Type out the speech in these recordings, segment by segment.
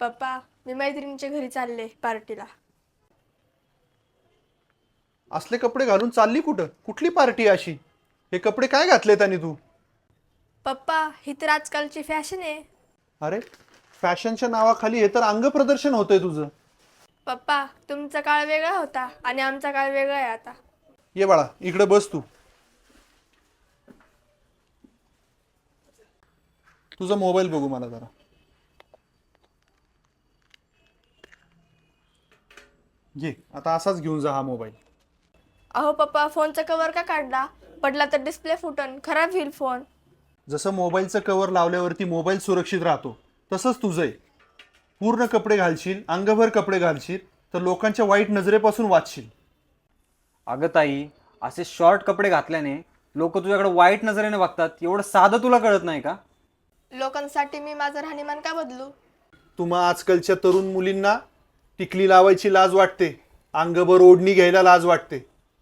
पप्पा, मी मैत्रिणीच्या घरी चालले पार्टीला. असले कपडे घालून चालली कुठं? कुठली पार्टी अशी? हे कपडे काय घातलेत आणि तू? पप्पा, ही तर आजकालची फॅशन आहे. अरे, फॅशनच्या नावाखाली हे तर अंग प्रदर्शन होतंय तुझं. पप्पा, तुमचा काळ वेगळा होता आणि आमचा काळ वेगळा आहे आता. ये बाळा, इकडे बस तू. तुझा मोबाईल बघू मला जरा. घे, आता असाच घेऊन जा हा मोबाईल. अहो पप्पा, फोनचा कवर का काढला? पडला तर डिस्प्ले फुटन, खराब होईल फोन. जसं मोबाईलचं कव्हर लावल्यावरती मोबाईल सुरक्षित राहतो, तसंच तुझंही. पूर्ण कपडे घालशील, अंगभर कपडे घालशील, तर लोकांच्या वाईट नजरेपासून वाचशील. अगं ताई, असे शॉर्ट कपडे घातल्याने लोक तुझ्याकडे वाईट नजरेने बघतात. एवढं साधं तुला कळत नाही का? लोकांसाठी मी माझं राहणीमान का बदलू? तुम्हा आजकालच्या तरुण मुलींना टिकली लावायची लाज वाटते, अंगभर ओढणी घ्यायला लाज वाटते.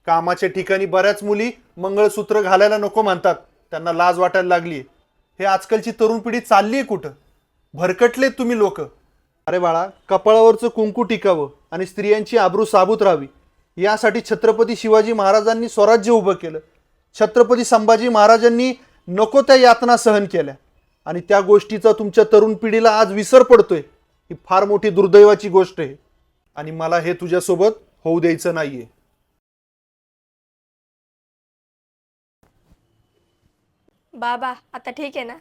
कामाच्या ठिकाणी बऱ्याच मुली मंगळसूत्र घालायला नको म्हणतात, त्यांना लाज वाटायला लागली. हे आजकालची तरुण पिढी चालली आहे कुठं? भरकटलेत तुम्ही लोक. अरे बाळा, कपाळावरचं कुंकू टिकावं आणि स्त्रियांची आबरू साबूत राहावी, यासाठी छत्रपती शिवाजी महाराजांनी स्वराज्य उभं केलं. छत्रपती संभाजी महाराजांनी नको त्या यातना सहन केल्या आणि त्या गोष्टीचा तुमच्या तरुण पिढीला आज विसर पडतोय. ही फार मोठी दुर्दैवाची गोष्ट आहे आणि मला हे तुझ्यासोबत होऊ द्यायचं नाहीये. बाबा, आता ठीक आहे ना?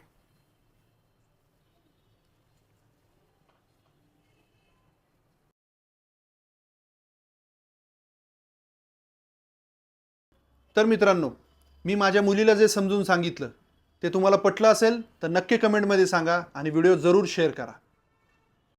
तर मित्रांनो, मी माझ्या मुलीला जे समजून सांगितलं ते तुम्हाला पटलं असेल तर नक्की कमेंटमध्ये सांगा आणि व्हिडिओ जरूर शेअर करा.